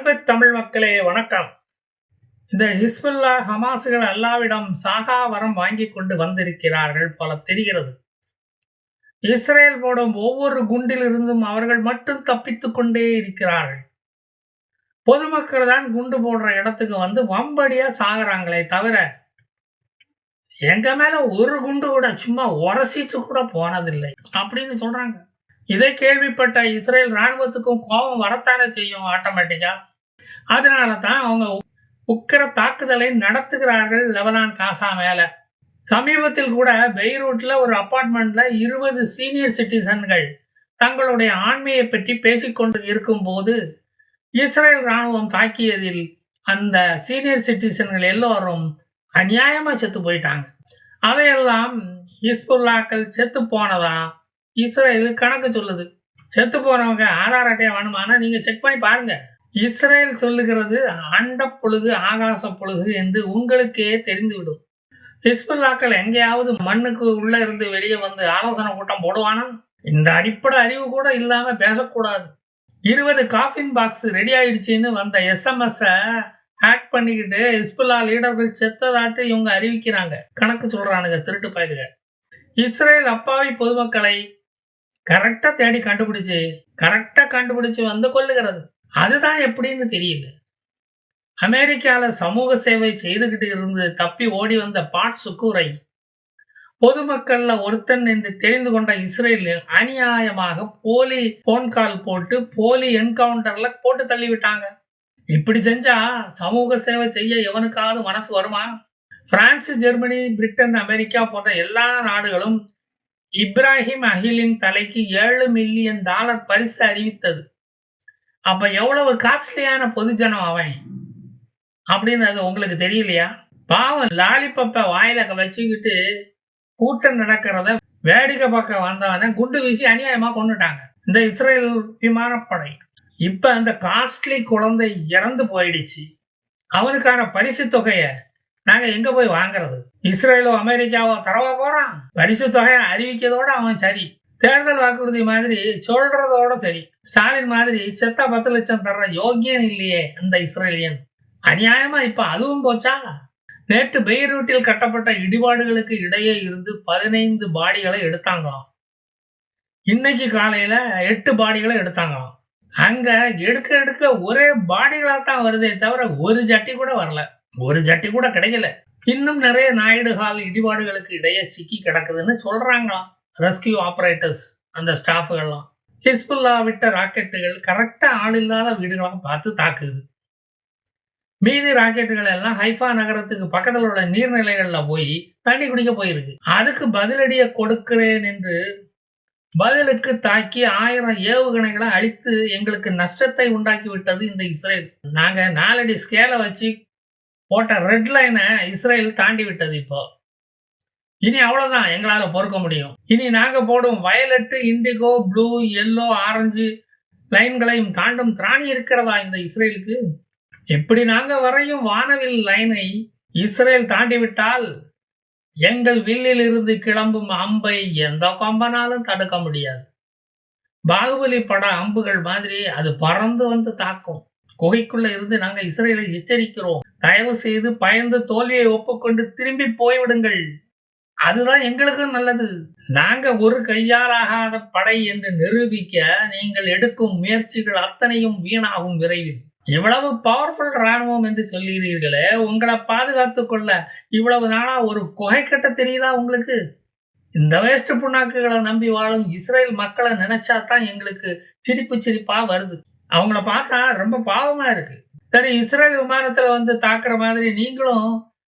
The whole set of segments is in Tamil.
அன்பு தமிழ் மக்களே வணக்கம். இந்த ஹிஸ்புல்லா ஹமாசுகள் அல்லாவிடம் சாகா வரம் வாங்கி கொண்டு வந்திருக்கிறார்கள் போல தெரிகிறது. இஸ்ரேல் போடும் ஒவ்வொரு குண்டிலிருந்தும் அவர்கள் மட்டும் தப்பித்துக் கொண்டே இருக்கிறார்கள். பொதுமக்கள் தான் குண்டு போடுற இடத்துக்கு வந்து வம்படியா சாகுறாங்களே தவிர எங்க மேல ஒரு குண்டு கூட சும்மா உரசிட்டு கூட போனதில்லை அப்படின்னு சொல்றாங்க. இதை கேள்விப்பட்ட இஸ்ரேல் ராணுவத்துக்கும் கோபம் வரத்தானே செய்யும் ஆட்டோமேட்டிக்கா. அதனால தான் அவங்க உக்கிர தாக்குதலை நடத்துகிறார்கள் லெபனான் காசா மேல. சமீபத்தில் கூட பெய்ரூட்ல ஒரு அபார்ட்மெண்ட்ல 20 சீனியர் சிட்டிசன்கள் தங்களுடைய ஆண்மையை பற்றி பேசிக்கொண்டு இருக்கும் போது இஸ்ரேல் ராணுவம் தாக்கியதில் அந்த சீனியர் சிட்டிசன்கள் எல்லோரும் அநியாயமா செத்து போயிட்டாங்க. அதையெல்லாம் ஹிஸ்புல்லாக்கள் செத்து போனதா இஸ்ரேல் கணக்கு சொல்லுது. செத்து போனவங்க ஆதார் அட்டையை வேணுமானா நீங்க செக் பண்ணி பாருங்க. இஸ்ரேல் சொல்லுகிறது அண்ட புழுகு ஆகாச புழுகு என்று உங்களுக்கே தெரிந்துவிடும். ஹிஸ்புல்லாக்கள் எங்கேயாவது மண்ணுக்கு உள்ள இருந்து வெளியே வந்து ஆலோசனை கூட்டம் போடுவானா? இந்த அடிப்படை அறிவு கூட இல்லாம பேசக்கூடாது. 20 காஃபின் பாக்ஸ் ரெடி ஆயிடுச்சுன்னு வந்த SMS ஹேக் பண்ணிக்கிட்டு ஹிஸ்புல்லா லீடர்கள் செத்ததாட்டு இவங்க அறிவிக்கிறாங்க. கணக்கு சொல்றானுங்க திருட்டு பயலுங்க. இஸ்ரேல் அப்பாவி பொதுமக்களை கரெக்டா தேடி கண்டுபிடிச்சு வந்து கொல்லுகிறது. அதுதான் எப்படின்னு தெரியல. அமெரிக்கால சமூக சேவை செய்துகிட்டு இருந்து தப்பி ஓடி வந்த பாட் சுக்கூரை பொதுமக்கள்ல ஒருத்தன் என்று தெரிந்து கொண்ட இஸ்ரேல் அநியாயமாக போலி போன் கால் போட்டு போலி என்கவுண்டர்ல போட்டு தள்ளிவிட்டாங்க. இப்படி செஞ்சா சமூக சேவை செய்ய எவனுக்காவது மனசு வருமா? பிரான்ஸ், ஜெர்மனி, பிரிட்டன், அமெரிக்கா போன்ற எல்லா நாடுகளும் இப்ராஹிம் அகிலின் தலைக்கு $7 மில்லியன் பரிசு அறிவித்தது. அப்ப எவ்வளவு காஸ்ட்லியான பொதுஜனம் அவன் அப்படின்னு அது உங்களுக்கு தெரியலையா? பாவம் லாலிபப்ப வாயில வச்சுக்கிட்டு கூட்டம் நடக்கிறத வேடிக்கை பார்க்க வந்தவன குண்டு வீசி அநியாயமா கொண்டுட்டாங்க இந்த இஸ்ரேல் விமானப்படை. இப்ப அந்த காஸ்ட்லி குழந்தை இறந்து போயிடுச்சு. அவனுக்கான பரிசு தொகையை நாங்க எங்க போய் வாங்குறது? இஸ்ரேலோ அமெரிக்காவோ தரவா போறான்? பரிசு தொகையை அறிவிக்கிறதோட அவன் சரி, தேர்தல் வாக்குறுதி மாதிரி சொல்றதோட சரி. ஸ்டாலின் மாதிரி செத்தா 10 லட்சம் தர்ற யோகியன் இல்லையே அந்த இஸ்ரேலியன். அநியாயமா இப்ப அதுவும் போச்சா? நேற்று பெய்ரூட்டில் கட்டப்பட்ட இடிபாடுகளுக்கு இடையே இருந்து 15 பாடிகளை எடுத்தாங்களாம். இன்னைக்கு காலையில 8 பாடிகளை எடுத்தாங்களாம். அங்க எடுக்க ஒரே பாடிகளா தான் வருதே தவிர ஒரு ஜட்டி கூட வரல, ஒரு ஜட்டி கூட கிடைக்கல. இன்னும் நிறைய நாயுடு ஹால் இடிபாடுகளுக்கு இடையே சிக்கி கிடக்குதுன்னு சொல்றாங்களாம் ரெஸ்கியூ ஆபரேட்டர்ஸ், அந்த ஸ்டாஃபுகள்லாம். ஹிஸ்புல்லா விட்ட ராக்கெட்டுகள் கரெக்டா ஆள் இல்லாத வீடுகளாக பார்த்து தாக்குது. மீதி ராக்கெட்டுகள் எல்லாம் ஹைஃபா நகரத்துக்கு பக்கத்தில் உள்ள நீர்நிலைகள்ல போய் தண்ணி குடிக்க போயிருக்கு. அதுக்கு பதிலடியை கொடுக்கிறேன் என்று பதிலுக்கு தாக்கி 1000 ஏவுகணைகளை அழித்து எங்களுக்கு நஷ்டத்தை உண்டாக்கி விட்டது இந்த இஸ்ரேல். நாங்க 4 அடி ஸ்கேலை வச்சு போட்ட ரெட் லைனை இஸ்ரேல் தாண்டி விட்டது. இப்போ இனி அவ்வளவுதான் எங்களால பொறுக்க முடியும். இனி நாங்க போடும் violet, indigo, blue, yellow, orange லைன்களையும் தாண்டும் திராணி இருக்கிறதா இந்த இஸ்ரேலுக்கு? எப்படி நாங்க வரையும் வானவில் லைனை இஸ்ரேல் தாண்டி விட்டால் எங்கள் வில்லில் இருந்து கிளம்பும் அம்பை எந்த கொம்பனாலும் தடுக்க முடியாது. பாகுபலி பட அம்புகள் மாதிரி அது பறந்து வந்து தாக்கும். குகைக்குள்ள இருந்து நாங்க இஸ்ரேலை எச்சரிக்கிறோம், தயவு செய்து பயந்து தோல்வியை ஒப்புக்கொண்டு திரும்பி போய்விடுங்கள். அதுதான் எங்களுக்கும் நல்லது. நாங்க ஒரு கையாலாகாத படை என்று நிரூபிக்க நீங்கள் எடுக்கும் முயற்சிகள் அத்தனையும் வீணாகும் விரைவில். இவ்வளவு பவர்ஃபுல் ராணுவம் என்று சொல்கிறீர்களே, உங்களை பாதுகாத்துக் கொள்ள இவ்வளவு நாளா ஒரு குகை கட்ட தெரியுதா உங்களுக்கு? இந்த வேஸ்ட் புண்ணாக்குகளை நம்பி வாழும் இஸ்ரேல் மக்களை நினைச்சா தான் எங்களுக்கு சிரிப்பா வருது. அவங்கள பார்த்தா ரொம்ப பாவமா இருக்கு. சரி, இஸ்ரேல் விமானத்துல வந்து தாக்குற மாதிரி நீங்களும்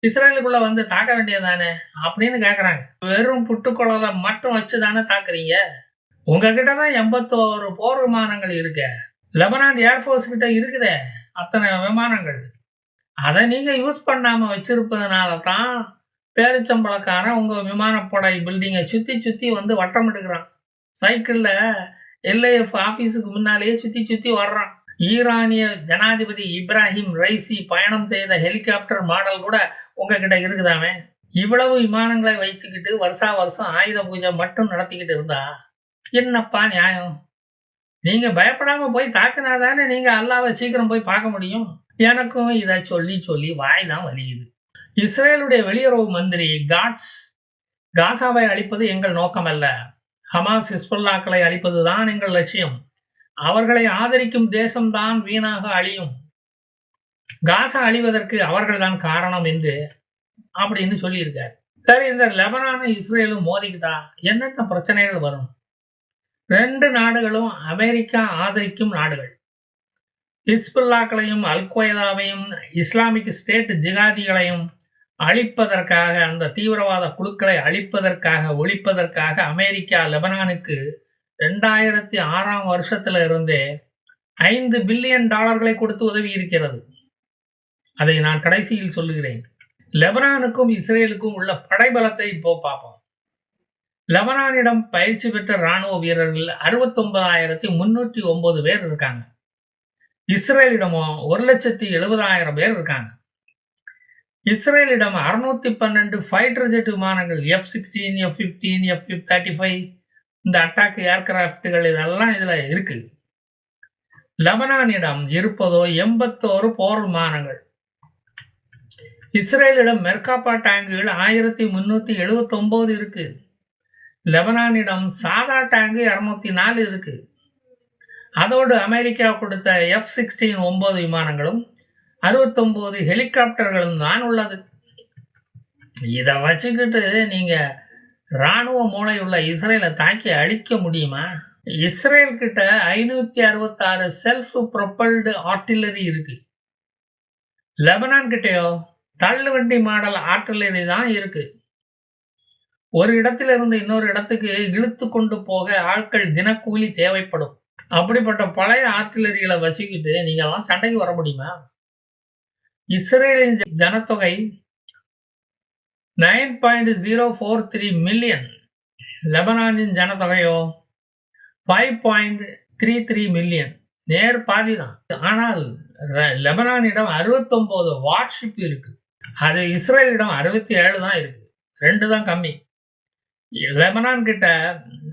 இஸ்ரேலுக்குள்ள வந்து தாக்க வேண்டியதானே அப்படின்னு கேக்குறாங்க. வெறும் புட்டுக்குழலை மட்டும் வச்சுதானே தாக்குறீங்க? உங்ககிட்ட தான் 81 போர் விமானங்கள் இருக்க. லெபனான் ஏர்ஃபோர்ஸ் கிட்ட இருக்குதே அத்தனை விமானங்கள். அதை நீங்க யூஸ் பண்ணாம வச்சிருப்பதனால தான் பேரிச்சம்பளக்காரன் உங்க விமானப்படை பில்டிங்கை சுத்தி வந்து வட்டம் எடுக்கிறான். சைக்கிள்ல LAF ஆபீஸுக்கு முன்னாலேயே சுத்தி வர்றான். ஈரானிய ஜனாதிபதி இப்ராஹிம் ரைசி பயணம் செய்த ஹெலிகாப்டர் மாடல் கூட உங்ககிட்ட இருக்குதாமே. இவ்வளவு விமானங்களை வைத்துக்கிட்டு வருஷம் ஆயுத பூஜை மட்டும் நடத்திக்கிட்டு இருந்தா என்னப்பா நியாயம்? நீங்க பயப்படாம போய் தாக்குனாதானே நீங்க அல்லாவை சீக்கிரம் போய் பார்க்க முடியும். எனக்கும் இதை சொல்லி சொல்லி வாய் தான் வலியுது. இஸ்ரேலுடைய வெளியுறவு மந்திரி காட்ஸ், காசாவை அழிப்பது எங்கள் நோக்கம் அல்ல, ஹமாஸ் ஹிஸ்புல்லாக்களை அழிப்பதுதான் எங்கள் லட்சியம், அவர்களை ஆதரிக்கும் தேசம்தான் வீணாக அழியும், காசா அழிவதற்கு அவர்கள்தான் காரணம் என்று அப்படின்னு சொல்லியிருக்காரு. சரி, இந்த லெபனானும் இஸ்ரேலும் மோதிக்கிட்டா என்னென்ன பிரச்சனைகள் வரும்? 2 நாடுகளும் அமெரிக்கா ஆதரிக்கும் நாடுகள். ஹிஸ்புல்லாக்களையும் அல்-கொய்தாவையும் இஸ்லாமிக் ஸ்டேட் ஜிகாதிகளையும் அழிப்பதற்காக, அந்த தீவிரவாத குழுக்களை அழிப்பதற்காக, ஒழிப்பதற்காக அமெரிக்கா லெபனானுக்கு 2006ஆம் வருஷத்துல இருந்தே $5 பில்லியன் கொடுத்து உதவி இருக்கிறது. அதை நான் கடைசியில் சொல்லுகிறேன். லெபனானுக்கும் இஸ்ரேலுக்கும் உள்ள படைபலத்தை இப்போ பார்ப்போம். லெபனானிடம் பயிற்சி பெற்ற இராணுவ வீரர்கள் 69,309 பேர் இருக்காங்க. இஸ்ரேலிடமோ 1,70,70,000 பேர் இருக்காங்க. இஸ்ரேலிடம் 612 ஃபைட்டர் ஜெட் விமானங்கள், F-16, F-15, F-35, இந்த அட்டாக் ஏர்கிராப்டுகள் இதெல்லாம் இதுல இருக்கு. லெபனானிடம் இருப்பதோ 81 போர் விமானங்கள். இஸ்ரேலிடம் மெர்காபா டேங்குகள் 1379 இருக்கு. லெபனானிடம் சாதா டேங்கு 204 இருக்கு. அதோடு அமெரிக்கா கொடுத்த F-16 9 விமானங்களும் 69 ஹெலிகாப்டர்களும் தான் உள்ளது. இதை வச்சுக்கிட்டு நீங்க இராணுவ மூளையுள்ள இஸ்ரேலை தாக்கி அழிக்க முடியுமா? இஸ்ரேல் கிட்ட 566 செல்ஃப் ப்ரொபல்டு ஆர்டிலரி இருக்கு. லெபனான் கிட்டயோ தள்ளுவண்டி மாடல் ஆர்டிலரி தான் இருக்கு. ஒரு இடத்திலிருந்து இன்னொரு இடத்துக்கு இழுத்து கொண்டு போக ஆட்கள் தினக்கூலி தேவைப்படும். அப்படிப்பட்ட பழைய ஆர்டிலரிகளை வச்சுக்கிட்டு நீங்கெல்லாம் சண்டைக்கு வர முடியுமா? இஸ்ரேலின் ஜனத்தொகை 9.043 மில்லியன். லெபனானின் ஜனத்தொகையோ 5.33 மில்லியன். நேர் பாதி தான். ஆனால் லெபனானிடம் 69 வார்ஷிப் இருக்கு. அது இஸ்ரேலிடம் 67 தான் இருக்கு. 2 தான் கம்மி. லெபனான் கிட்ட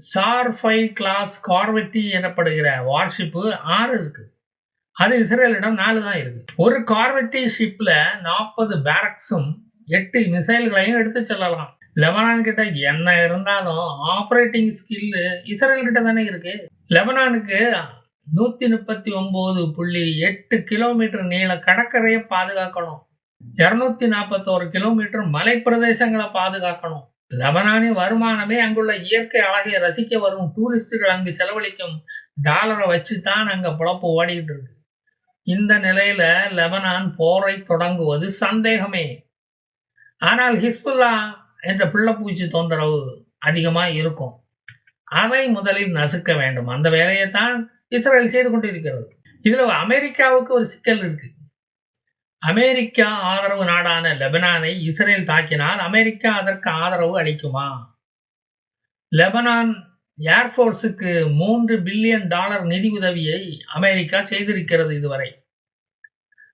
SAR-5 கிளாஸ் கார்வெட்டி எனப்படுகிற வார்ஷிப்பு 6 இருக்கு. அது இஸ்ரேலிடம் 4 தான் இருக்கு. ஒரு கார்வெட்டி ஷிப்ல 40 பேரக்ஸும் 8 மிசைல்களையும் எடுத்து செல்லலாம். லெபனான் கிட்ட என்ன இருந்தாலும் ஆபரேட்டிங் ஸ்கில் இஸ்ரேல் கிட்ட தானே இருக்கு. லெபனானுக்கு 139.8 கிலோமீட்டர் நீள கடற்கரையை பாதுகாக்கணும், 241 கிலோமீட்டர் மலை பிரதேசங்களை பாதுகாக்கணும். லெபனானின் வருமானமே அங்குள்ள இயற்கை அழகை ரசிக்க வரும் டூரிஸ்டுகள் அங்கு செலவழிக்கும் டாலரை வச்சு தான் அங்க பொழப்பு ஓடிக்கிட்டு இருக்கு. இந்த நிலையில லெபனான் போரை தொடங்குவது சந்தேகமே. ஆனால் ஹிஸ்புல்லா என்ற பிள்ளைப்பூச்சி தொந்தரவு அதிகமா இருக்கும். அதை முதலில் நசுக்க வேண்டும். அந்த வேலையை தான் இஸ்ரேல் செய்து கொண்டிருக்கிறது. இதுல அமெரிக்காவுக்கு ஒரு சிக்கல் இருக்கு. அமெரிக்கா ஆதரவு நாடான லெபனானை இஸ்ரேல் தாக்கினால் அமெரிக்கா அதற்கு ஆதரவு அளிக்குமா? லெபனான் ஏர்போர்ஸுக்கு $3 பில்லியன் நிதி உதவியை அமெரிக்கா செய்திருக்கிறது. இதுவரை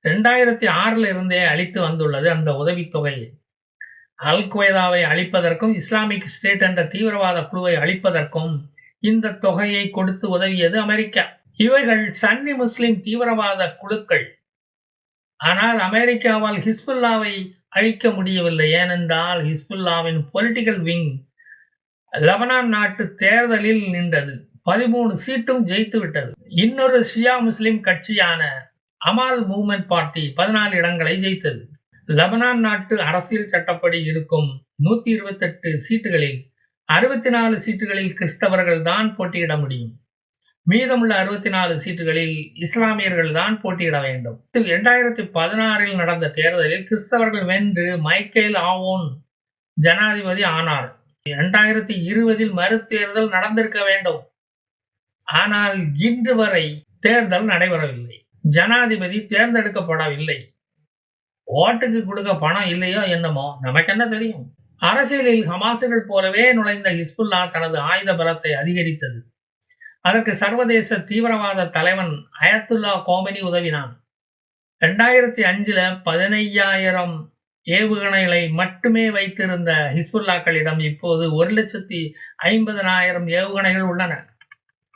2006 இருந்தே அளித்து வந்துள்ளது அந்த உதவித்தொகை. அல்-கொய்தாவை அழிப்பதற்கும் இஸ்லாமிக் ஸ்டேட் என்ற தீவிரவாத குழுவை அழிப்பதற்கும் இந்த தொகையை கொடுத்து உதவியது அமெரிக்கா. இவைகள் சன்னி முஸ்லிம் தீவிரவாத குழுக்கள். ஆனால் அமெரிக்காவால் ஹிஸ்புல்லாவை அழிக்க முடியவில்லை. ஏனென்றால் ஹிஸ்புல்லாவின் பொலிட்டிக்கல் விங் லெபனான் நாட்டு தேர்தலில் நின்றது, 13 சீட்டும் ஜெயித்து விட்டது. இன்னொரு ஷியா முஸ்லிம் கட்சியான அமால் மூவ்மெண்ட் பார்ட்டி 14 இடங்களை ஜெயித்தது. லெபனான் நாட்டு அரசியல் சட்டப்படி இருக்கும் 128 சீட்டுகளில் 64 சீட்டுகளில் கிறிஸ்தவர்கள் தான் போட்டியிட முடியும். மீதமுள்ள 64 சீட்டுகளில் இஸ்லாமியர்கள் தான் போட்டியிட வேண்டும். 2016 நடந்த தேர்தலில் கிறிஸ்தவர்கள் வென்று மைக்கேல் ஆவோன் ஜனாதிபதி ஆனார். 2020 மறுதேர்தல் நடந்திருக்க வேண்டும். ஆனால் இன்று வரை தேர்தல் நடைபெறவில்லை. ஜனாதிபதி தேர்ந்தெடுக்கப்படவில்லை. ஓட்டுக்கு கொடுக்க பணம் இல்லையோ என்னமோ, நமக்கு என்ன தெரியும். அரசியலில் ஹமாசுகள் போலவே நுழைந்த ஹிஸ்புல்லா தனது ஆயுத பலத்தை அதிகரித்தது. அதற்கு சர்வதேச தீவிரவாத தலைவன் அயத்துல்லா கோமனி உதவினான். 2005 15,000 ஏவுகணைகளை மட்டுமே வைத்திருந்த ஹிஸ்புல்லாக்களிடம் இப்போது 1,50,000 ஏவுகணைகள் உள்ளன.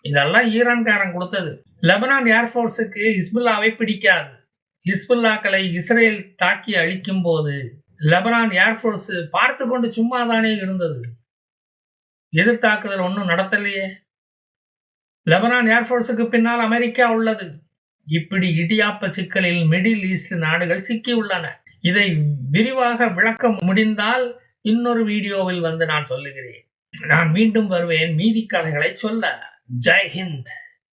இதெல்லாம் ஈரான்காரன் கொடுத்தது. லெபனான் ஏர்ஃபோர்ஸுக்கு ஹிஸ்புல்லாவை பிடிக்காது. ஹிஸ்புல்லாக்களை இஸ்ரேல் தாக்கி அழிக்கும் போது லெபனான் ஏர்ஃபோர்ஸ் பார்த்து கொண்டு சும்மா தானே இருந்தது. எதிர்த்தாக்குதல் ஒன்றும் நடத்தலையே. லெபனான் ஏர்ஃபோர்ஸுக்கு பின்னால் அமெரிக்கா உள்ளது. இப்படி இடியாப்ப சிக்கலில் மிடில் ஈஸ்ட் நாடுகள் சிக்கியுள்ளன. இதை விரிவாக விளக்க முடிந்தால் இன்னொரு வீடியோவில் வந்து நான் சொல்லுகிறேன். நான் மீண்டும் வருவேன் மீதி கதைகளை சொல்ல. ஜெய் ஹிந்த்.